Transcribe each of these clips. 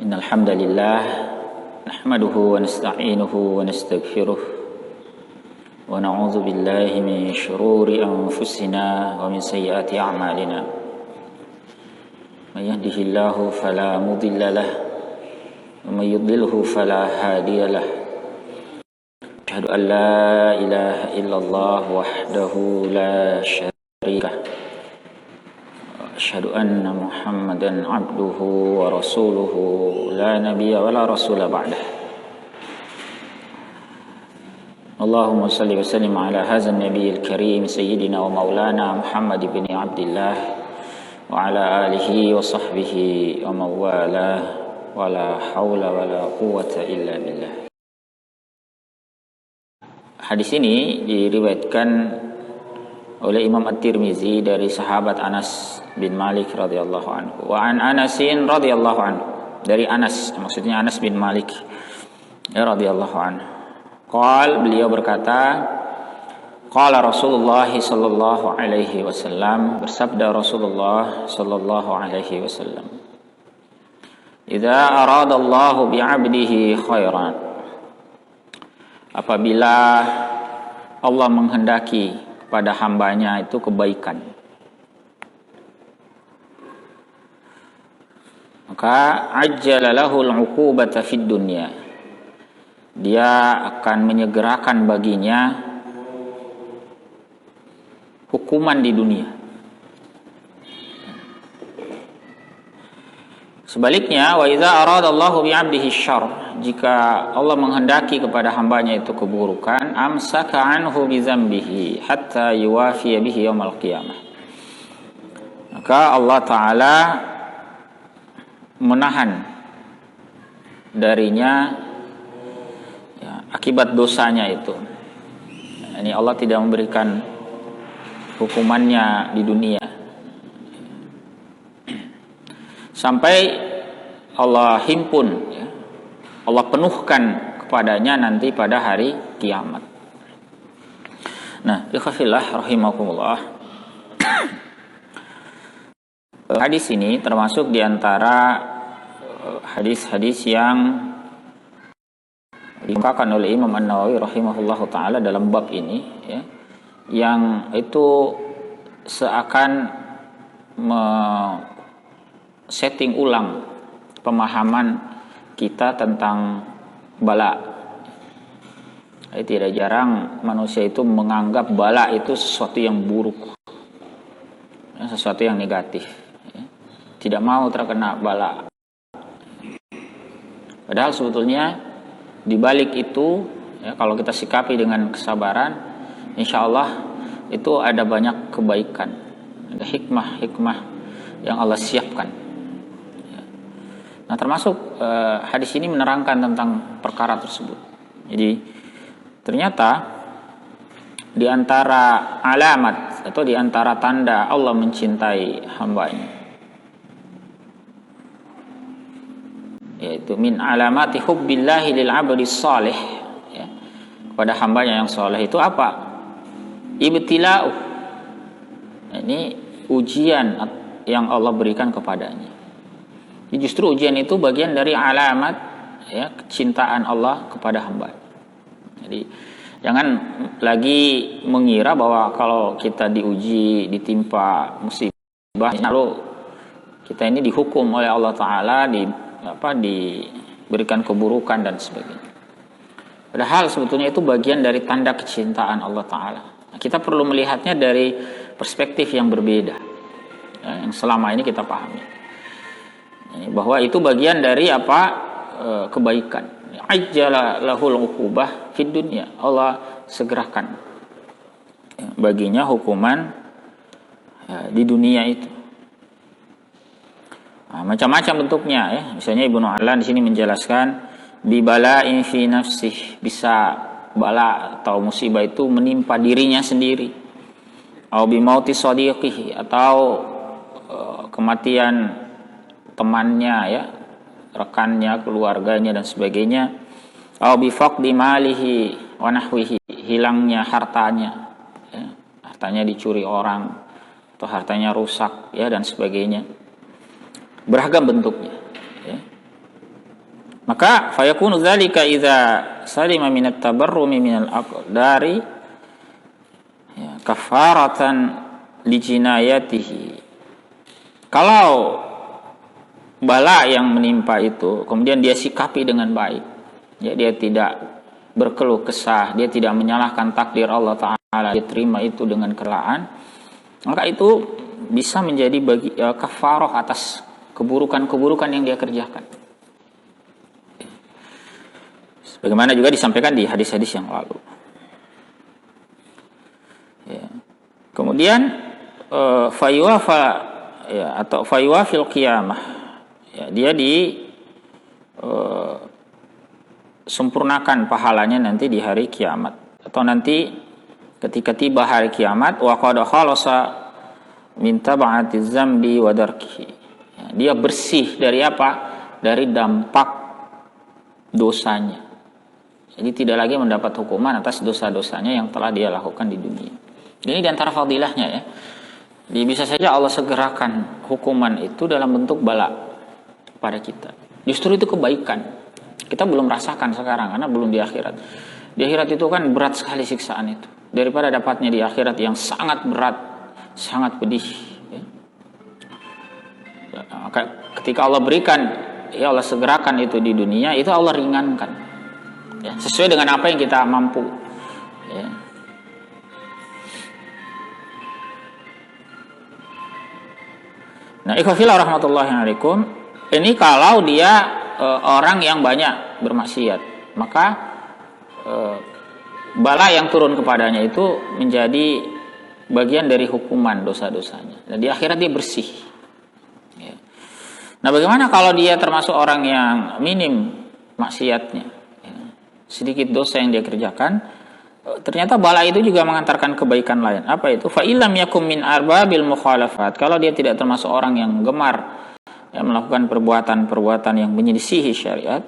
إن الحمد لله نحمده ونستعينه ونستغفره ونعوذ بالله من شرور أنفسنا ومن سيئات أعمالنا من يهده الله فلا مضل له ومن يضلله فلا هادي له أشهد أن لا إله إلا الله وحده لا شريك له أشهد أن محمدا عبده ورسوله لا نبي ولا رسول بعده اللهم صل وسلم على هذا النبي الكريم سيدنا ومولانا محمد بن عبد الله وعلى آله وصحبه ومن والاه ولا حول ولا قوة إلا بالله. Hadis ini diriwayatkan oleh Imam At-Tirmizi dari sahabat Anas bin Malik radhiyallahu anhu. Wa an Anasin radhiyallahu anhu. Dari Anas, maksudnya Anas bin Malik ya radhiyallahu anhu. Beliau berkata, qala Rasulullah sallallahu alaihi wasallam, bersabda Rasulullah sallallahu alaihi wasallam, idza arada Allah bi 'abdihi khairan, apabila Allah menghendaki pada hambanya itu kebaikan, maka ajjala lahul 'uqubata fid dunya, dia akan menyegerakan baginya hukuman di dunia. Sebaliknya, wa idza aradallahu bi 'abdihi syarr, jika Allah menghendaki kepada hambanya itu keburukan, amsaka anhu bi dzambihi hatta yuwafiya bihi yaumil qiyamah, maka Allah Ta'ala menahan darinya ya, akibat dosanya itu. Ini Allah tidak memberikan hukumannya di dunia sampai Allah himpun ya, Allah penuhkan kepadanya nanti pada hari kiamat. Nah, ikhwafillah rahimakumullah, hadis ini termasuk diantara hadis-hadis yang diungkapkan oleh Imam An-Nawawi rahimahullahu ta'ala dalam bab ini ya, yang itu seakan setting ulang pemahaman kita tentang bala. Tidak jarang manusia itu menganggap bala itu sesuatu yang buruk, sesuatu yang negatif, tidak mau terkena bala. Padahal sebetulnya di balik itu ya, kalau kita sikapi dengan kesabaran, insya Allah itu ada banyak kebaikan, ada hikmah-hikmah yang Allah siapkan. Nah, termasuk hadis ini menerangkan tentang perkara tersebut. Jadi ternyata di antara alamat atau di antara tanda Allah mencintai hambanya, yaitu min alamati hubbillahi lil abdi salih ya, kepada hambanya yang saleh itu apa? Ibtila'u. Ini ujian yang Allah berikan kepadanya. Justru ujian itu bagian dari alamat ya, kecintaan Allah kepada hamba. Jadi jangan lagi mengira bahwa kalau kita diuji, ditimpa musibah, lalu kita ini dihukum oleh Allah Ta'ala, diberikan keburukan dan sebagainya. Padahal sebetulnya itu bagian dari tanda kecintaan Allah Ta'ala. Nah, kita perlu melihatnya dari perspektif yang berbeda ya, yang selama ini kita pahami. Bahwa itu bagian dari kebaikan. Ajjala lahul uqubah fid dunya, Allah segerakan baginya hukuman di dunia itu. Nah, macam-macam bentuknya ya. Misalnya Ibnu A'lan di sini menjelaskan bibala'in fi nafsih, bisa bala atau musibah itu menimpa dirinya sendiri, atau bimauti shadiqihi, atau kematian temannya ya, rekannya, keluarganya dan sebagainya, atau bifaqdi malihi wa nahwihi, hilangnya hartanya ya, hartanya dicuri orang atau hartanya rusak ya dan sebagainya. Beragam bentuknya ya. Maka fayakunu dzalika idza salima minat tabarrumi minal aqdari ya, kafaratan li jinayatihi. Kalau bala yang menimpa itu kemudian dia sikapi dengan baik, ya, dia tidak berkeluh kesah, dia tidak menyalahkan takdir Allah Ta'ala, dia terima itu dengan kerelaan, maka itu bisa menjadi kafarah atas keburukan-keburukan yang dia kerjakan. Bagaimana juga disampaikan di hadis-hadis yang lalu. Ya. Kemudian fayuwafa, ya, atau fayuwafil qiyamah, ya, dia sempurnakan pahalanya nanti di hari kiamat, atau nanti ketika tiba hari kiamat, wa qad khalasa min tab'atiz zambi wa darkihi. Ya, dia bersih dari apa? Dari dampak dosanya. Jadi tidak lagi mendapat hukuman atas dosa-dosanya yang telah dia lakukan di dunia. Ini diantara fadilahnya, ya. Bisa saja Allah segerakan hukuman itu dalam bentuk bala pada kita. Justru itu kebaikan. Kita belum rasakan sekarang karena belum di akhirat. Di akhirat itu kan berat sekali siksaan itu. Daripada dapatnya di akhirat yang sangat berat, sangat pedih. Ya. Maka ketika Allah berikan, ya Allah segerakan itu di dunia, itu Allah ringankan. Ya, sesuai dengan apa yang kita mampu. Ya. Nah, ikhwafillah rahmatullahi alaikum, ini kalau dia orang yang banyak bermaksiat, maka bala yang turun kepadanya itu menjadi bagian dari hukuman dosa-dosanya. Dan di akhirat dia bersih. Ya. Nah, bagaimana kalau dia termasuk orang yang minim maksiatnya? Sedikit dosa yang dia kerjakan, ternyata bala itu juga mengantarkan kebaikan lain. Apa itu? Fa illam yakum min arbabil mukhalafat. Kalau dia tidak termasuk orang yang gemar yang melakukan perbuatan-perbuatan yang menyelisihi syariat,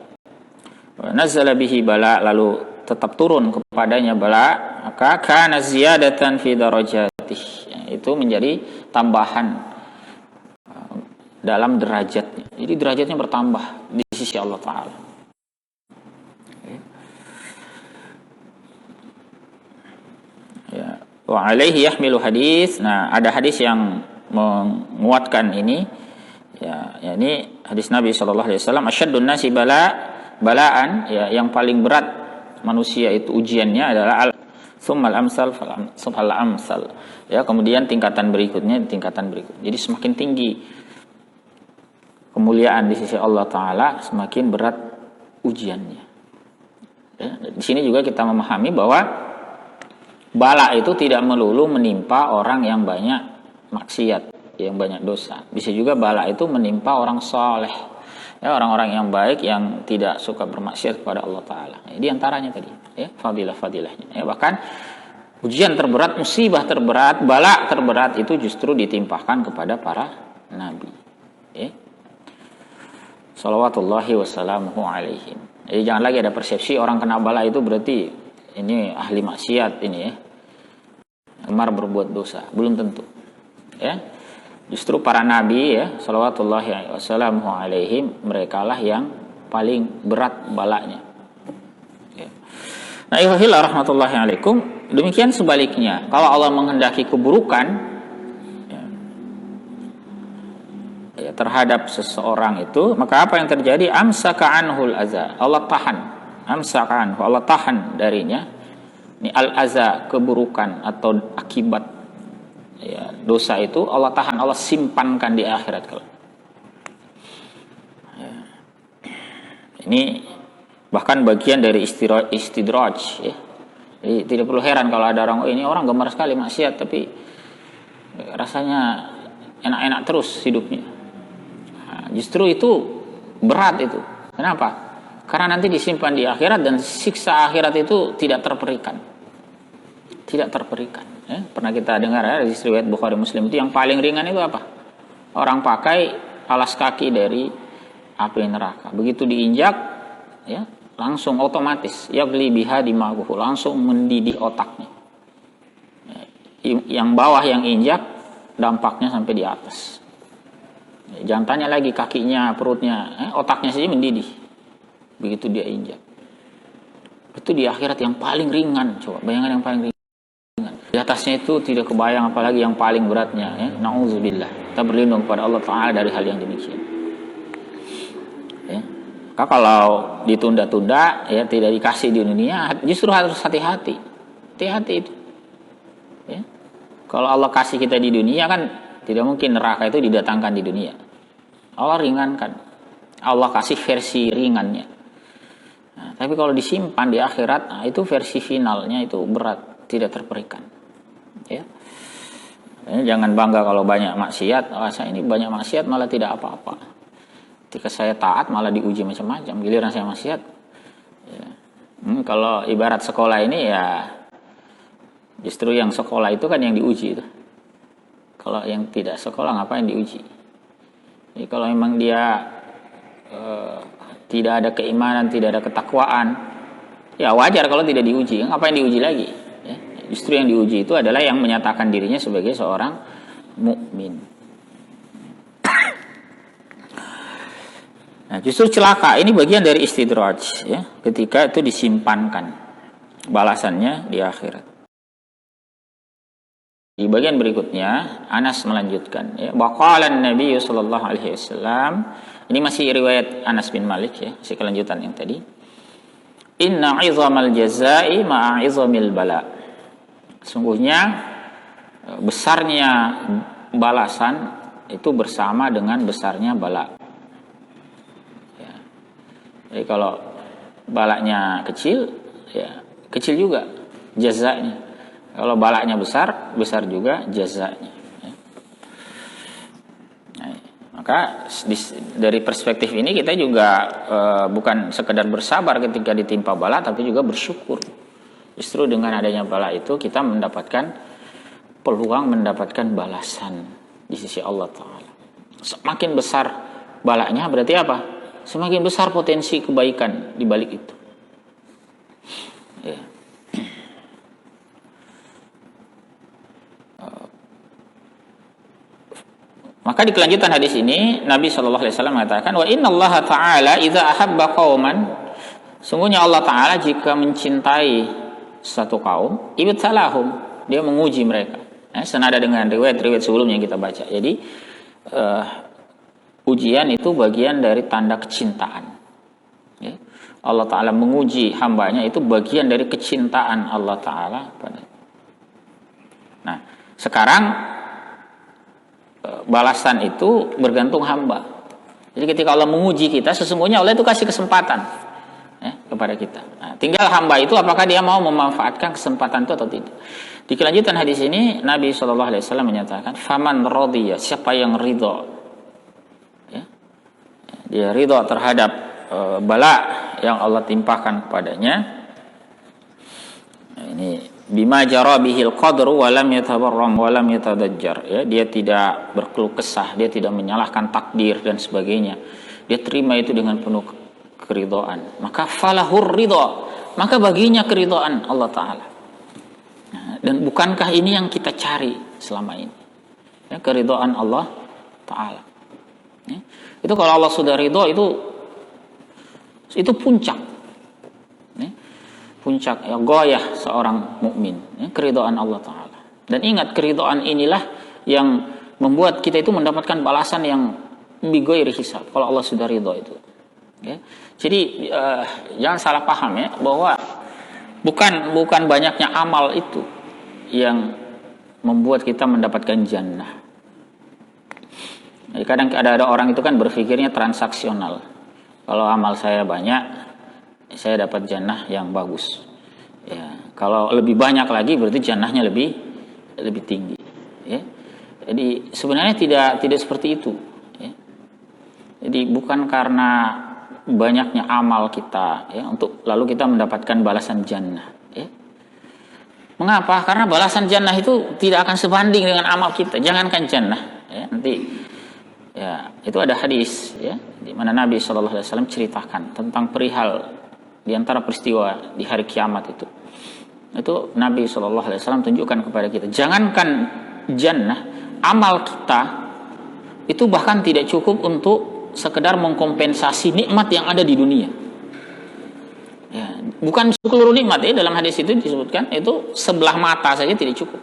nazala bihi bala, lalu tetap turun kepadanya bala, maka kana ziyadatan fi darajatih. Itu menjadi tambahan dalam derajatnya. Jadi derajatnya bertambah di sisi Allah Ta'ala. Ya, wa alaihi yahmilu hadis. Nah, ada hadis yang menguatkan ini. Ya, ini hadis Nabi sallallahu alaihi wasallam, asyaddun nasi balaan, ya, yang paling berat manusia itu ujiannya adalah tsummal amsal fal amsal. Ya, kemudian tingkatan berikutnya. Jadi semakin tinggi kemuliaan di sisi Allah Taala, semakin berat ujiannya. Ya, di sini juga kita memahami bahwa bala itu tidak melulu menimpa orang yang banyak maksiat, yang banyak dosa. Bisa juga bala itu menimpa orang soleh, ya, orang-orang yang baik yang tidak suka bermaksiat kepada Allah Ta'ala. Ya, di antaranya tadi, ya, fadilah-fadilahnya. Ya, bahkan ujian terberat, musibah terberat, bala terberat itu justru ditimpahkan kepada para nabi. Ya. Salawatullahi wassalamuhu alaihim. Jadi jangan lagi ada persepsi orang kena bala itu berarti ini ahli maksiat ini, ya, gemar berbuat dosa. Belum tentu, ya. Justru para nabi, ya, salawatullahi wassalamuhu alaihim, merekalah yang paling berat balanya, ya. Nah, ihwahillah rahmatullahi alaikum, demikian sebaliknya, kalau Allah menghendaki keburukan, ya, terhadap seseorang itu, maka apa yang terjadi? Amsaka anhul aza, Allah tahan. Amsaka anhu, Allah tahan darinya. Ini al-aza, keburukan atau akibat, ya, dosa itu Allah tahan, Allah simpankan di akhirat kelak. Ya. Ini bahkan bagian dari istidraj, ya. Jadi tidak perlu heran kalau ada orang, oh, ini orang gemar sekali maksiat tapi rasanya enak-enak terus hidupnya. Nah, justru itu berat itu. Kenapa? Karena nanti disimpan di akhirat dan siksa akhirat itu tidak terperikan. Tidak terperikan. Ya, pernah kita dengar, ya, di riwayat Bukhari Muslim itu yang paling ringan itu apa? Orang pakai alas kaki dari api neraka. Begitu diinjak, ya, langsung otomatis yagli biha dimaguhu, langsung mendidih otaknya. Yang bawah yang injak dampaknya sampai di atas. Jangan tanya lagi kakinya, perutnya, otaknya saja mendidih. begitu dia injak. Itu di akhirat yang paling ringan. Coba bayangkan yang paling ringan. Di atasnya itu tidak kebayang apalagi yang paling beratnya. Ya. Na'udzubillah. Kita berlindung kepada Allah Ta'ala dari hal yang demikian. Ya. Maka kalau ditunda-tunda, ya tidak dikasih di dunia, justru harus hati-hati. Hati-hati itu. Ya. Kalau Allah kasih kita di dunia kan tidak mungkin neraka itu didatangkan di dunia. Allah ringankan. Allah kasih versi ringannya. Nah, tapi kalau disimpan di akhirat, nah itu versi finalnya itu berat, tidak terperikan. Ya. Jangan bangga kalau banyak maksiat. Saya ini banyak maksiat malah tidak apa-apa. Ketika saya taat malah diuji macam-macam. Giliran saya maksiat. Ya. Kalau ibarat sekolah ini ya justru yang sekolah itu kan yang diuji itu. Kalau yang tidak sekolah ngapain diuji? Jadi kalau memang dia tidak ada keimanan, tidak ada ketakwaan, ya wajar kalau tidak diuji. Ngapain diuji lagi? Ya. Justru yang diuji itu adalah yang menyatakan dirinya sebagai seorang mukmin. Nah, justru celaka ini bagian dari istidraj, ya, ketika itu disimpankan balasannya di akhirat. Di bagian berikutnya Anas melanjutkan, ya, waqala Nabi sallallahu alaihi wasallam, ini masih riwayat Anas bin Malik, ya, masih kelanjutan yang tadi. Inna 'idhamal jazaa'i ma'a 'idhamil bala. Sungguhnya besarnya balasan itu bersama dengan besarnya bala. Ya. Jadi kalau balanya kecil, ya kecil juga jazaanya. Kalau balanya besar, besar juga jazanya. Ya. Nah, maka dari perspektif ini kita juga bukan sekedar bersabar ketika ditimpa bala, tapi juga bersyukur. Justru dengan adanya bala itu kita mendapatkan peluang mendapatkan balasan di sisi Allah Ta'ala. Semakin besar balanya berarti apa? Semakin besar potensi kebaikan di balik itu. Ya. Maka di kelanjutan hadis ini Nabi Shallallahu Alaihi Wasallam mengatakan, wa inna Allah Taala idza ahabba qauman, sungguhnya Allah Taala jika mencintai satu kaum, ibtalahum, dia menguji mereka. Senada dengan riwayat-riwayat sebelumnya yang kita baca. Jadi ujian itu bagian dari tanda kecintaan. Ya. Allah Taala menguji hambanya itu bagian dari kecintaan Allah Taala pada. Nah, sekarang balasan itu bergantung hamba. Jadi ketika Allah menguji kita, sesungguhnya Allah itu kasih kesempatan, ya, kepada kita. Nah, tinggal hamba itu apakah dia mau memanfaatkan kesempatan itu atau tidak. Di kelanjutan hadis ini Nabi SAW menyatakan, faman radiya, siapa yang ridho, ya, dia ridho terhadap bala yang Allah timpakan kepadanya. Nah, ini bima jara bihil qadru wa lam yatabarram wa lam yatadajjar, ya, dia tidak berkeluh kesah, dia tidak menyalahkan takdir dan sebagainya, dia terima itu dengan penuh keridhaan, maka falahur ridha, maka baginya keridhaan Allah Ta'ala. Nah, dan bukankah ini yang kita cari selama ini, ya, keridhaan Allah Ta'ala, ya. Itu kalau Allah sudah ridha itu puncak, ya. Puncak, ya, goyah seorang mukmin, ya, keridhaan Allah Ta'ala. Dan ingat, keridhaan inilah yang membuat kita itu mendapatkan balasan yang bighairi hisab kalau Allah sudah ridha itu, ya. Jadi jangan salah paham, ya, bahwa bukan banyaknya amal itu yang membuat kita mendapatkan jannah. Jadi kadang ada orang itu kan berpikirnya transaksional. Kalau amal saya banyak, saya dapat jannah yang bagus. Ya, kalau lebih banyak lagi berarti jannahnya lebih tinggi. Ya. Jadi sebenarnya tidak seperti itu. Ya. Jadi bukan karena banyaknya amal kita, ya, untuk lalu kita mendapatkan balasan jannah. Ya. Mengapa? Karena balasan jannah itu tidak akan sebanding dengan amal kita. Jangankan jannah. Ya, nanti, ya, itu ada hadis, ya, di mana Nabi SAW ceritakan tentang perihal di antara peristiwa di hari kiamat itu Nabi SAW tunjukkan kepada kita, jangankan jannah, amal kita itu bahkan tidak cukup untuk sekedar mengkompensasi nikmat yang ada di dunia. bukan seluruh nikmat ya, dalam hadis itu disebutkan itu sebelah mata saja tidak cukup.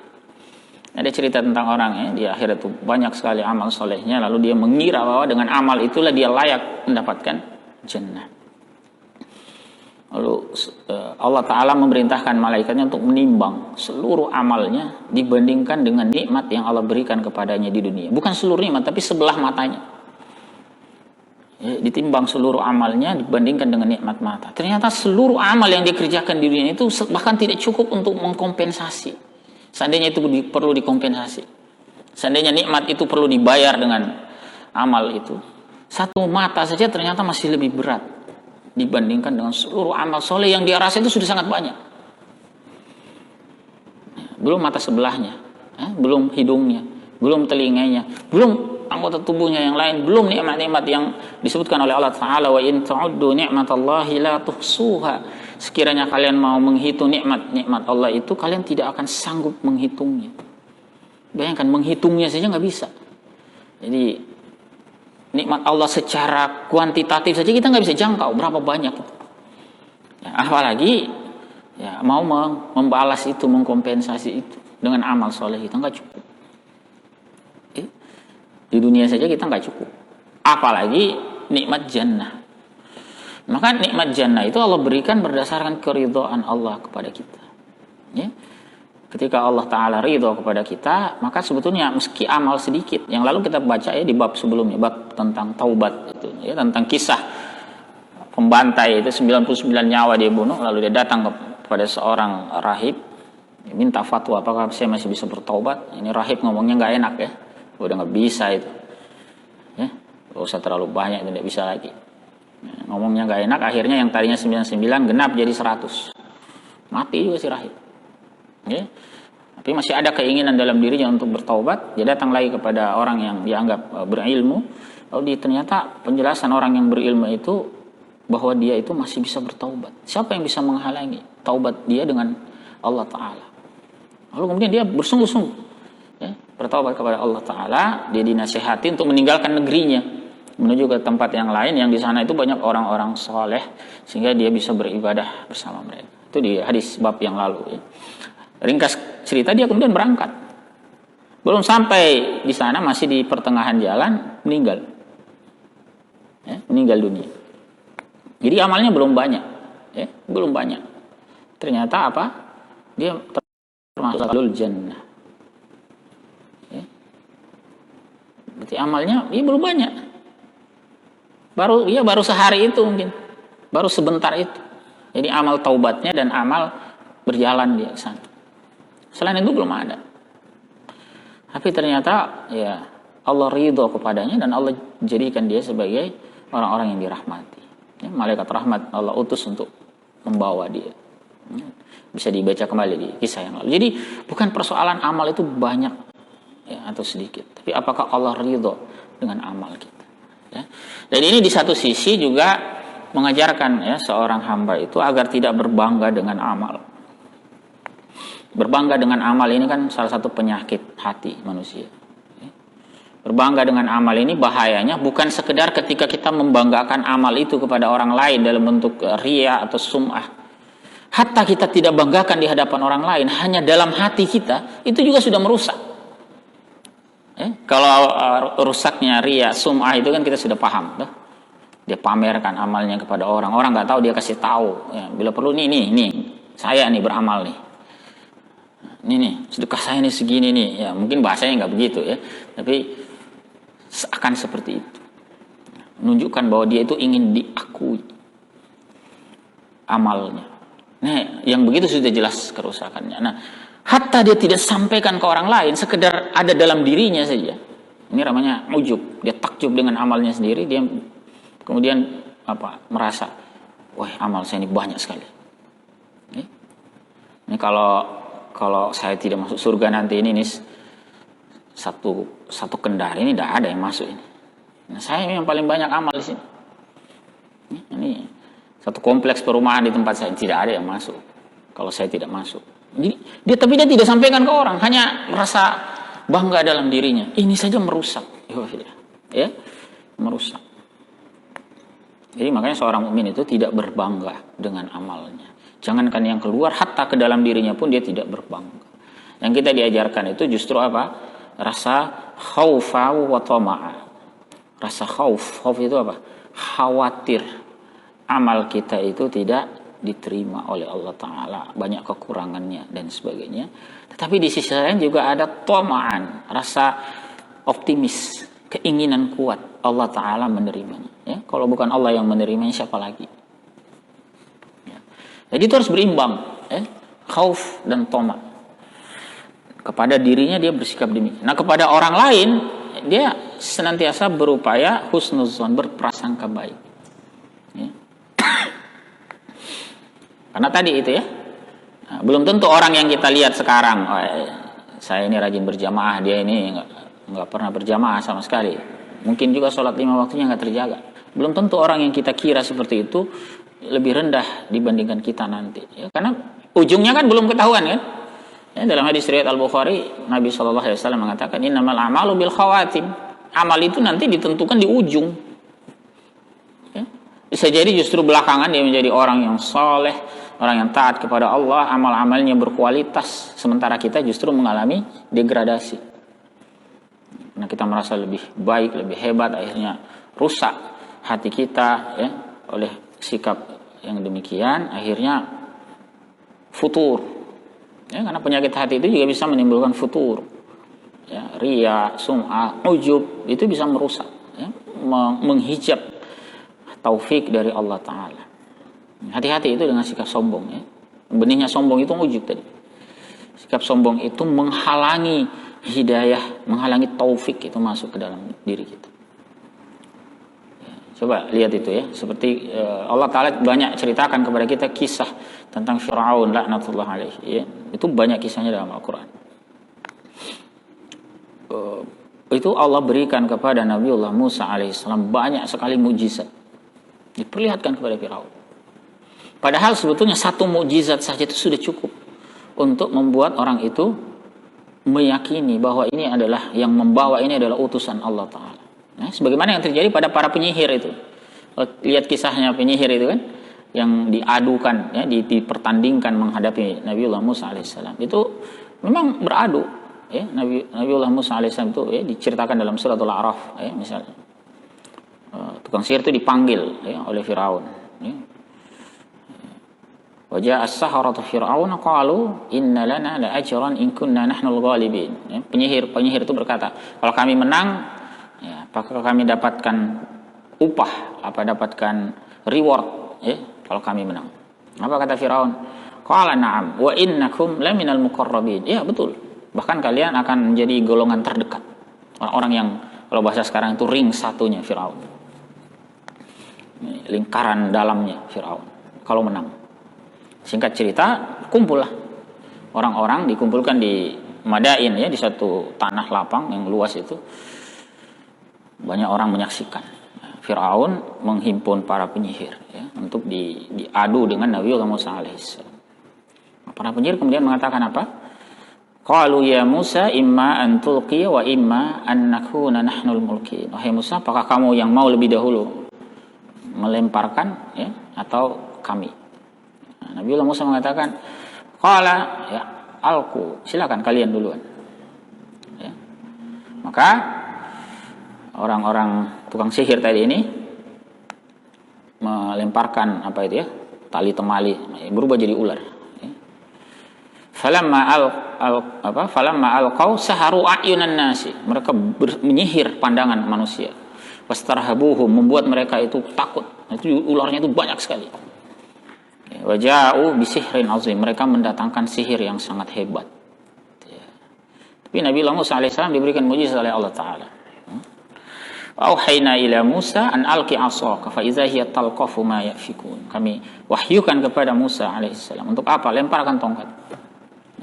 Ada cerita tentang orang ya, di akhirat itu banyak sekali amal solehnya, lalu dia mengira bahwa dengan amal itulah dia layak mendapatkan jannah. Lalu Allah Ta'ala memerintahkan malaikatnya untuk menimbang seluruh amalnya dibandingkan dengan nikmat yang Allah berikan kepadanya di dunia. Bukan seluruh nikmat, tapi sebelah matanya. Ya, ditimbang seluruh amalnya dibandingkan dengan nikmat mata. Ternyata seluruh amal yang dikerjakan di dunia itu bahkan tidak cukup untuk mengkompensasi. Seandainya itu perlu dikompensasi, seandainya nikmat itu perlu dibayar dengan amal itu, satu mata saja ternyata masih lebih berat dibandingkan dengan seluruh amal soleh yang dia rasa itu sudah sangat banyak. Belum mata sebelahnya, belum hidungnya, belum telinganya, belum anggota tubuhnya yang lain, belum nikmat-nikmat yang disebutkan oleh Allah Ta'ala, wa in ta'uddu ni'matallahi la tuhsuha. Sekiranya kalian mau menghitung nikmat-nikmat Allah itu, kalian tidak akan sanggup menghitungnya. Bayangkan, menghitungnya saja nggak bisa. Jadi nikmat Allah secara kuantitatif saja kita nggak bisa jangkau berapa banyak itu. Ya, apalagi ya, mau membalas itu, mengkompensasi itu dengan amal soleh itu nggak cukup. Di dunia saja kita nggak cukup, apalagi nikmat jannah. Maka nikmat jannah itu Allah berikan berdasarkan keridhaan Allah kepada kita. Ya. Ketika Allah Ta'ala ridho kepada kita, maka sebetulnya meski amal sedikit, yang lalu kita baca ya di bab sebelumnya, bab tentang taubat itu, ya, tentang kisah pembantai itu 99 nyawa dia bunuh, lalu dia datang kepada seorang rahib, minta fatwa apakah saya masih bisa bertaubat. Ini rahib ngomongnya nggak enak ya, udah nggak bisa itu, ya, nggak usah terlalu banyak, itu tidak bisa lagi. Ngomongnya nggak enak, akhirnya yang tadinya 99 genap jadi 100, mati juga si rahib. Ya. Tapi masih ada keinginan dalam dirinya untuk bertaubat. Dia datang lagi kepada orang yang dianggap berilmu, lalu ternyata penjelasan orang yang berilmu itu bahwa dia itu masih bisa bertaubat. Siapa yang bisa menghalangi taubat dia dengan Allah Ta'ala? Lalu kemudian dia bersungguh-sungguh ya, bertaubat kepada Allah Ta'ala. Dia dinasihati untuk meninggalkan negerinya, menuju ke tempat yang lain yang di sana itu banyak orang-orang soleh, sehingga dia bisa beribadah bersama mereka. Itu di hadis bab yang lalu ya. Ringkas cerita, dia kemudian berangkat, belum sampai di sana, masih di pertengahan jalan meninggal ya, meninggal dunia. Jadi amalnya belum banyak ya, belum banyak. Ternyata apa? Dia termasuk ahlul jannah ya. Berarti amalnya ya belum banyak. Baru sehari itu mungkin, baru sebentar itu. Jadi amal taubatnya dan amal berjalan dia ke sana. Selain itu belum ada. Tapi ternyata ya Allah ridho kepadanya dan Allah jadikan dia sebagai orang-orang yang dirahmati. Ya, malaikat rahmat Allah utus untuk membawa dia. Ya, bisa dibaca kembali di kisah yang lalu. Jadi bukan persoalan amal itu banyak ya, atau sedikit, tapi apakah Allah ridho dengan amal kita. Ya. Dan ini di satu sisi juga mengajarkan ya seorang hamba itu agar tidak berbangga dengan amal. Berbangga dengan amal ini kan salah satu penyakit hati manusia. Berbangga dengan amal ini bahayanya bukan sekedar ketika kita membanggakan amal itu kepada orang lain dalam bentuk riya atau sum'ah. Hatta kita tidak banggakan di hadapan orang lain, hanya dalam hati kita, itu juga sudah merusak. Kalau rusaknya riya, sum'ah itu kan kita sudah paham. Dia pamerkan amalnya kepada orang, orang nggak tahu dia kasih tahu. Ya, bila perlu nih, saya nih beramal nih. Ini sedekah saya ini segini nih, ya mungkin bahasanya nggak begitu ya, tapi akan seperti itu, menunjukkan bahwa dia itu ingin diakui amalnya. Nah, yang begitu sudah jelas kerusakannya. Nah, hatta dia tidak sampaikan ke orang lain, sekedar ada dalam dirinya saja. Ini namanya ujub, dia takjub dengan amalnya sendiri, dia kemudian merasa, wah amal saya ini banyak sekali. Ini kalau saya tidak masuk surga nanti ini satu Kendari ini tidak ada yang masuk ini. Nah, saya yang paling banyak amal di sini. Ini satu kompleks perumahan di tempat saya tidak ada yang masuk kalau saya tidak masuk. Jadi tapi dia tidak sampaikan ke orang, hanya merasa bangga dalam dirinya. Ini saja merusak, ya, merusak. Jadi makanya seorang mukmin itu tidak berbangga dengan amalnya. Jangankan yang keluar, hatta ke dalam dirinya pun dia tidak berbangga. Yang kita diajarkan itu justru apa? Rasa khaufa wa tama'a. Rasa khauf itu apa? Khawatir amal kita itu tidak diterima oleh Allah Ta'ala, banyak kekurangannya dan sebagainya. Tetapi di sisi lain juga ada tama'an, rasa optimis, keinginan kuat Allah Ta'ala menerimanya. Ya, kalau bukan Allah yang menerimanya, siapa lagi? Ya. Jadi itu harus berimbang, ya, khauf dan tama'. Kepada dirinya dia bersikap demikian. Nah, kepada orang lain dia senantiasa berupaya husnuzon, berprasangka baik. Ya. Karena tadi itu ya, nah, belum tentu orang yang kita lihat sekarang, saya ini rajin berjamaah, dia ini nggak pernah berjamaah sama sekali. Mungkin juga sholat 5 waktunya nggak terjaga. Belum tentu orang yang kita kira seperti itu lebih rendah dibandingkan kita nanti. Ya, karena ujungnya kan belum ketahuan kan. Ya, dalam hadis riwayat Al-Bukhari, Nabi SAW mengatakan, innamal a'malu bil khawatim. Amal itu nanti ditentukan di ujung. Ya. Bisa jadi justru belakangan dia menjadi orang yang soleh, orang yang taat kepada Allah, amal-amalnya berkualitas, sementara kita justru mengalami degradasi. Nah, kita merasa lebih baik, lebih hebat, akhirnya rusak hati kita ya, oleh sikap yang demikian, akhirnya futur. Ya, karena penyakit hati itu juga bisa menimbulkan futur. Ya, riya, sum'ah, ujub, itu bisa merusak, ya, menghijab taufik dari Allah Ta'ala. Hati-hati itu dengan sikap sombong. Ya. Benihnya sombong itu ujub tadi. Sikap sombong itu menghalangi hidayah, menghalangi taufik itu masuk ke dalam diri kita. Ya, coba lihat itu ya. Seperti Allah Ta'ala banyak ceritakan kepada kita kisah tentang Fir'aun laknatullah alaihi. Ya. Itu banyak kisahnya dalam Al-Quran. Itu Allah berikan kepada Nabiullah Musa alaihissalam banyak sekali mukjizat. Diperlihatkan kepada Fir'aun. Padahal sebetulnya satu mukjizat saja itu sudah cukup untuk membuat orang itu meyakini bahwa ini adalah yang membawa ini adalah utusan Allah Ta'ala. Nah, sebagaimana yang terjadi pada para penyihir itu. Lihat kisahnya penyihir itu kan, yang diadukan, ya, dipertandingkan menghadapi Nabiullah Musa alaihissalam. Itu memang beradu. Ya, Nabiullah Musa alaihissalam itu ya, diceritakan dalam surat Al-A'raf, ya, misalnya tukang sihir itu dipanggil ya, oleh Firaun. Ya. Wajah as-saharatu Fir'aun qalu inna lana la ajran in kunna nahnul ghalibin. Ya, penyihir itu berkata, kalau kami menang, ya, apakah kami dapatkan upah, apa dapatkan reward, ya, kalau kami menang. Apa kata Firaun? Qala na'am wa innakum laminal muqarrabin. Ya, betul. Bahkan kalian akan menjadi golongan terdekat. Orang-orang yang kalau bahasa sekarang itu ring satunya Firaun. Lingkaran dalamnya Firaun kalau menang. Singkat cerita, kumpullah orang-orang, dikumpulkan di Madain ya, di satu tanah lapang yang luas itu. Banyak orang menyaksikan. Firaun menghimpun para penyihir ya, untuk diadu dengan Nabiullah Musa alaihissalam. Para penyihir kemudian mengatakan apa? Qalu ya Musa imma an tulqiya wa imma an nakuna nahnul mulkin. Wahai Musa, apakah kamu yang mau lebih dahulu melemparkan ya, atau kami? Nah, Nabiullah Musa mengatakan, qala ya alqu, silakan kalian duluan. Ya. Maka orang-orang tukang sihir tadi ini melemparkan apa itu ya, tali temali, berubah jadi ular. Ya. Falamma alqau saharu ayunan nasi, mereka menyihir pandangan manusia. Wastarhabuhum, membuat mereka itu takut. Itu ularnya itu banyak sekali. Waja'u bisihrin azim, mereka mendatangkan sihir yang sangat hebat. Ya. Tapi Nabi Musa alaihissalam diberikan mukjizat oleh Allah Ta'ala. Auhayna ila Musa an alqi 'asaka fa idza hiya talqafu ma yafikun. Kami wahyukan kepada Musa alaihissalam untuk apa? Lemparkan tongkat.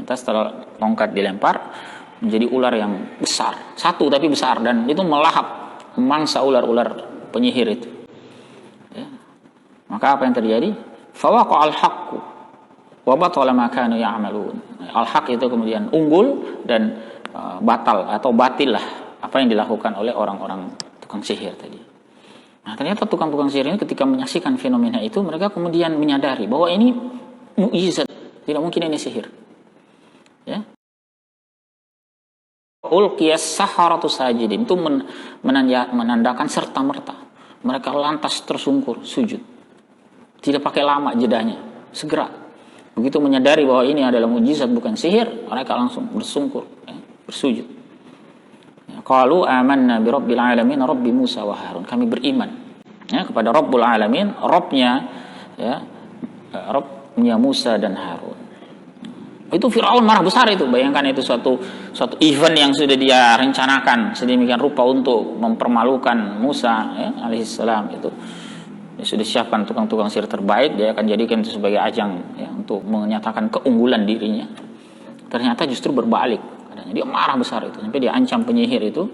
Lantas setelah tongkat dilempar menjadi ular yang besar, satu tapi besar, dan itu melahap memangsa ular-ular penyihir itu. Ya. Maka apa yang terjadi? Fawaqa al-haqqu wa batala ma kanu ya'malun. Al-haq itu kemudian unggul dan batal atau batil lah apa yang dilakukan oleh orang-orang tukang sihir tadi. Nah, ternyata tukang-tukang sihir ini ketika menyaksikan fenomena itu, mereka kemudian menyadari bahwa ini mukjizat, tidak mungkin ini sihir. Ya. Ulqiyas saharatu sajidin, itu menandakan serta merta mereka lantas tersungkur sujud, tidak pakai lama jedanya, segera begitu menyadari bahwa ini adalah mukjizat bukan sihir, mereka langsung bersungkur, bersujud. Qalu amanna bi rabbil alamin rabbi Musa wa Harun, kami beriman kepada Rabbul Alamin, Rabbnya Rabbnya Musa dan Harun. Itu Firaun marah besar itu. Bayangkan itu suatu event yang sudah dia rencanakan sedemikian rupa untuk mempermalukan Musa alaihissalam itu. Dia sudah siapkan tukang-tukang sihir terbaik, dia akan jadikan itu sebagai ajang untuk menyatakan keunggulan dirinya. Ternyata justru berbalik. Dia marah besar itu sampai dia ancam penyihir itu,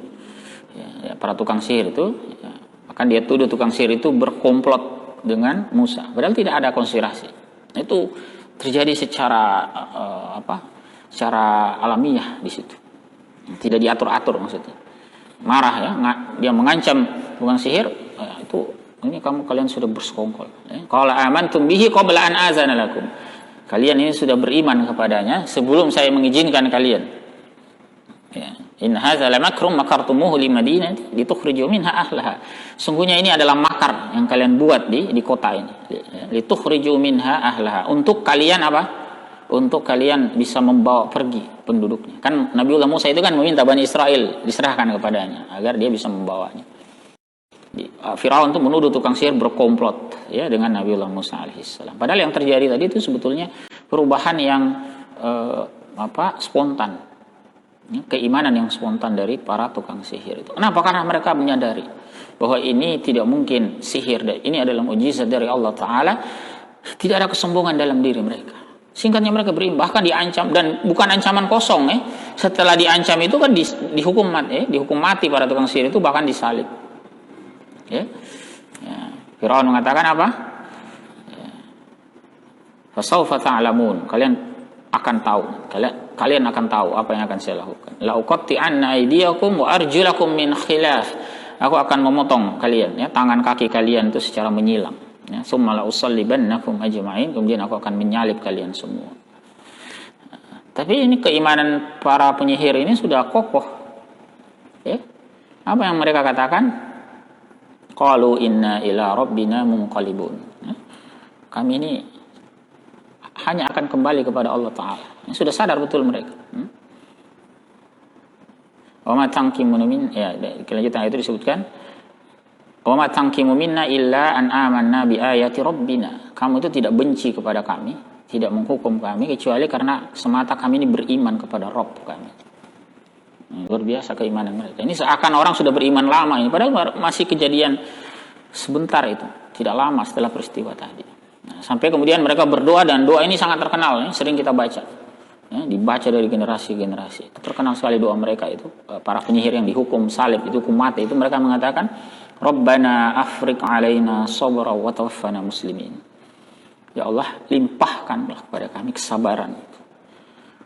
para tukang sihir itu, akan dia tuduh tukang sihir itu berkomplot dengan Musa. Padahal tidak ada konspirasi. Itu terjadi secara secara alamiah di situ, tidak diatur-atur maksudnya. Marah dia mengancam tukang sihir, ini kalian sudah bersekongkol. Qala amantum bihi qabla an azana lakum, kalian ini sudah beriman kepadanya sebelum saya mengizinkan kalian. In hadza lamakrum makartumuhu li madinati litukhriju minha ahlaha, sungguhnya ini adalah makar yang kalian buat di kota ini, litukhriju minha ahlaha, untuk kalian apa? Untuk kalian bisa membawa pergi penduduknya. Kan Nabiullah Musa itu kan meminta Bani Israel diserahkan kepadanya agar dia bisa membawanya. Firaun itu menuduh tukang sihir berkomplot dengan Nabiullah Musa alaihissalam. Padahal yang terjadi tadi itu sebetulnya perubahan yang spontan. Keimanan yang spontan dari para tukang sihir itu. Kenapa? Karena mereka menyadari bahwa ini tidak mungkin sihir, ini adalah mukjizat dari Allah Ta'ala. Tidak ada kesombongan dalam diri mereka. Singkatnya mereka beriman, bahkan diancam, dan bukan ancaman kosong. Setelah diancam itu kan dihukum mati para tukang sihir itu, bahkan disalib. Firaun mengatakan apa? Fasawfa ta'lamun, kalian akan tahu, kalian akan tahu apa yang akan saya lakukan. La uqatti'anna aydiyakum wa arjulakum min khilaf, aku akan memotong kalian, tangan kaki kalian itu secara menyilang. Summa la usallibannakum ajma'in, kemudian aku akan menyalib kalian semua. Tapi ini keimanan para penyihir ini sudah kokoh. Apa yang mereka katakan? Qalu inna ila rabbina munqalibun, kami ini hanya akan kembali kepada Allah Ta'ala. Sudah sadar betul mereka. Wa ma tanqimu min, kelanjutan itu disebutkan, wa ma tanqimu minna illa an amanna bi ayati rabbina, kamu itu tidak benci kepada kami, tidak menghukum kami kecuali karena semata kami ini beriman kepada Rabb kami. Luar biasa keimanan mereka. Ini seakan orang sudah beriman lama ini, padahal masih kejadian sebentar itu, tidak lama setelah peristiwa tadi. Sampai kemudian mereka berdoa, dan doa ini sangat terkenal, sering kita baca, dibaca dari generasi ke generasi. Terkenal sekali doa mereka itu. Para penyihir yang dihukum salib, itu hukum mati, itu mereka mengatakan, Rabbana afriq alaina sabra wa tawaffana muslimin. Ya Allah, limpahkanlah kepada kami kesabaran,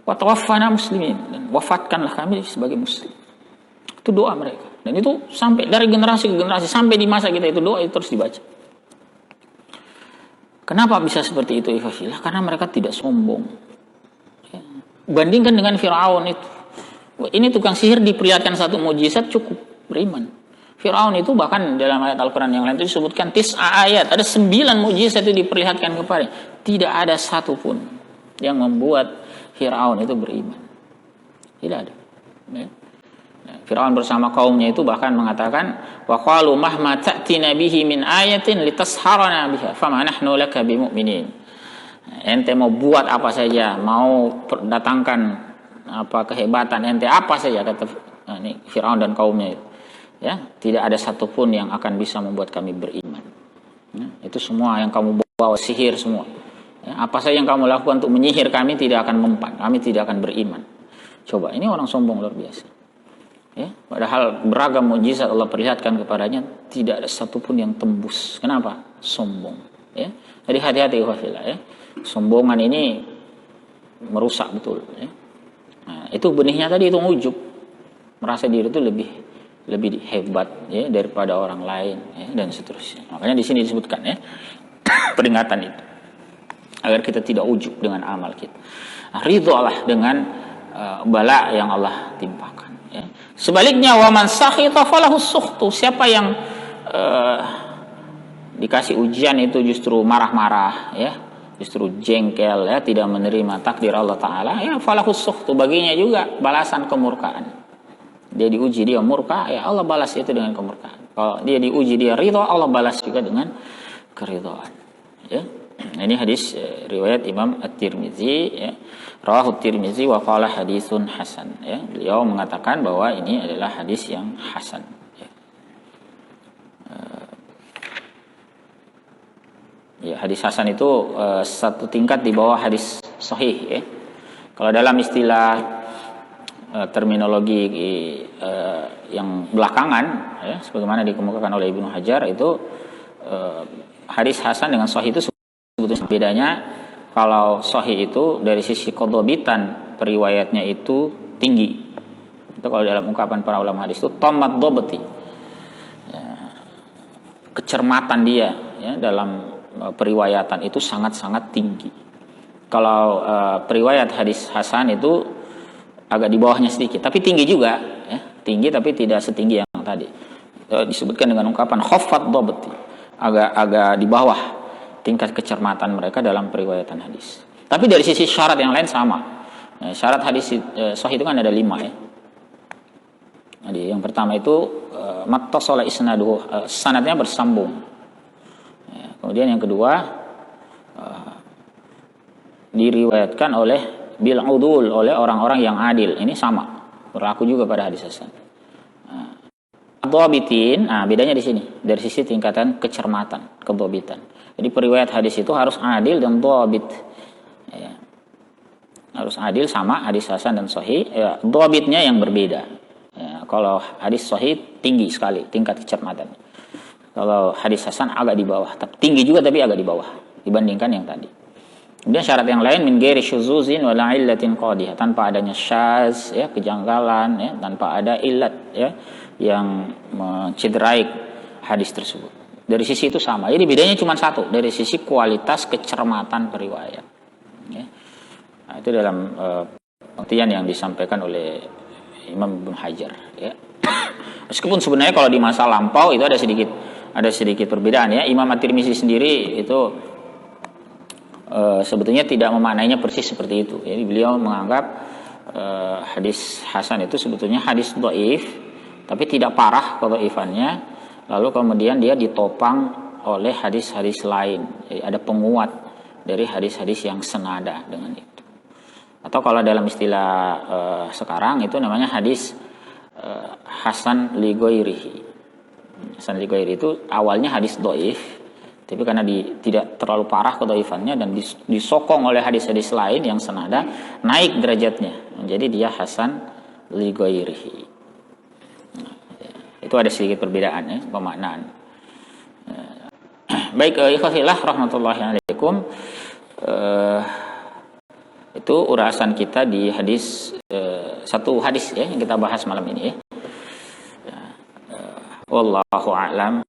wa tawaffana muslimin, dan wafatkanlah kami sebagai muslim. Itu doa mereka, dan itu sampai dari generasi ke generasi, sampai di masa kita itu doa itu terus dibaca. Kenapa bisa seperti itu, ikhwafillah? Karena mereka tidak sombong. Bandingkan dengan Firaun itu. Ini tukang sihir diperlihatkan satu mukjizat cukup beriman. Firaun itu bahkan dalam ayat Al-Quran yang lain itu disebutkan 9 ayat. Ada 9 mukjizat itu diperlihatkan kepada. Tidak ada satupun yang membuat Firaun itu beriman. Tidak ada. Firaun bersama kaumnya itu bahkan mengatakan, wa qalu mahma ta'tina bihi min ayatin litasharana biha fama nahnu laka bimu'minin. Ente mau buat apa saja, mau datangkan apa kehebatan ente apa saja, kata Firaun dan kaumnya itu. Tidak ada satupun yang akan bisa membuat kami beriman. Itu semua yang kamu bawa sihir semua. Apa saja yang kamu lakukan untuk menyihir kami tidak akan mempan, kami tidak akan beriman. Coba, ini orang sombong luar biasa. Padahal beragam mukjizat Allah perlihatkan kepadanya, tidak ada satupun yang tembus. Kenapa? Sombong. Jadi hati-hati wafillah. Sombongan ini merusak betul. Nah, itu benihnya tadi itu ujub, merasa diri itu lebih hebat daripada orang lain dan seterusnya. Makanya di sini disebutkan peringatan itu. agar kita tidak ujub dengan amal kita. Nah, ridholah dengan bala yang Allah timpakan. Ya. Sebaliknya, wa man sakhita falahu sukhtu. Siapa yang dikasih ujian itu justru marah-marah, ya, justru jengkel, ya, tidak menerima takdir Allah Taala, ya, falahu sukhtu, baginya juga balasan kemurkaan. Dia diuji, dia murka, ya Allah balas itu dengan kemurkaan. Kalau dia diuji, dia ridho, Allah balas juga dengan keridhaan. Ya. Ini hadis riwayat Imam At-Tirmizi, ya. Rawahu At-Tirmizi wa qala haditsun hasan. Ya. Beliau mengatakan bahwa ini adalah hadis yang hasan. Ya. Ya, hadis hasan itu satu tingkat di bawah hadis sahih. Ya. Kalau dalam istilah terminologi yang belakangan, ya, sebagaimana dikemukakan oleh Ibnu Hajar, itu hadis hasan dengan sahih itu sebetulnya bedanya. Kalau sahih itu dari sisi qadhabitan periwayatnya itu tinggi. Itu kalau dalam ungkapan para ulama hadis itu tamat dhabti, ya, kecermatan dia, ya, dalam periwayatan itu sangat-sangat tinggi. Kalau periwayat hadis hasan itu agak di bawahnya sedikit, tapi tinggi juga, ya, tinggi tapi tidak setinggi yang tadi. Disebutkan dengan ungkapan khaffat dhabti, agak di bawah tingkat kecermatan mereka dalam periwayatan hadis. Tapi dari sisi syarat yang lain sama. Nah, syarat hadis sahih itu kan ada 5, ya. Jadi yang pertama itu mattasala isnaduhu, sanadnya bersambung. Ya, kemudian yang kedua diriwayatkan oleh bil udul, oleh orang-orang yang adil. Ini sama, berlaku juga pada hadis hasan. Dhabitin, bedanya di sini dari sisi tingkatan kecermatan, kedhabitan. Jadi periwayat hadis itu harus adil dan dhabit. Ya. Harus adil sama hadis hasan dan sahih, ya, dhabitnya yang berbeda. Ya, kalau hadis sahih tinggi sekali tingkat kecermatan. Kalau hadis hasan agak di bawah, tinggi juga tapi agak di bawah dibandingkan yang tadi. Kemudian syarat yang lain min ghairi syuzuzin wala illatin qadhiyah, tanpa adanya syaz, ya, kejanggalan, ya, tanpa ada illat, ya, yang mencederai hadis tersebut. Dari sisi itu sama. Jadi bedanya cuma satu, dari sisi kualitas kecermatan periwayat. Ya. Nah, itu dalam pengertian yang disampaikan oleh Imam Ibnu Hajar. Ya. Meskipun sebenarnya kalau di masa lampau itu ada sedikit perbedaan, ya. Imam At-Tirmizi sendiri itu sebetulnya tidak memaknainya persis seperti itu. Jadi beliau menganggap hadis hasan itu sebetulnya hadis dhaif, tapi tidak parah dhaifannya, lalu kemudian dia ditopang oleh hadis-hadis lain. Jadi ada penguat dari hadis-hadis yang senada dengan itu. Atau kalau dalam istilah sekarang itu namanya hadis hasan li ghairihi. Hasan li ghairihi itu awalnya hadis dhaif, tapi karena tidak terlalu parah kedhaifannya dan disokong oleh hadis-hadis lain yang senada, naik derajatnya menjadi dia hasan li ghairihi. Nah, itu ada sedikit perbedaan, ya, pemaknaan. Baik, ikhwafillah rahmatullahi alaikum. Itu urasan kita di hadis, satu hadis, ya, yang kita bahas malam ini, ya. Wallahu a'lam.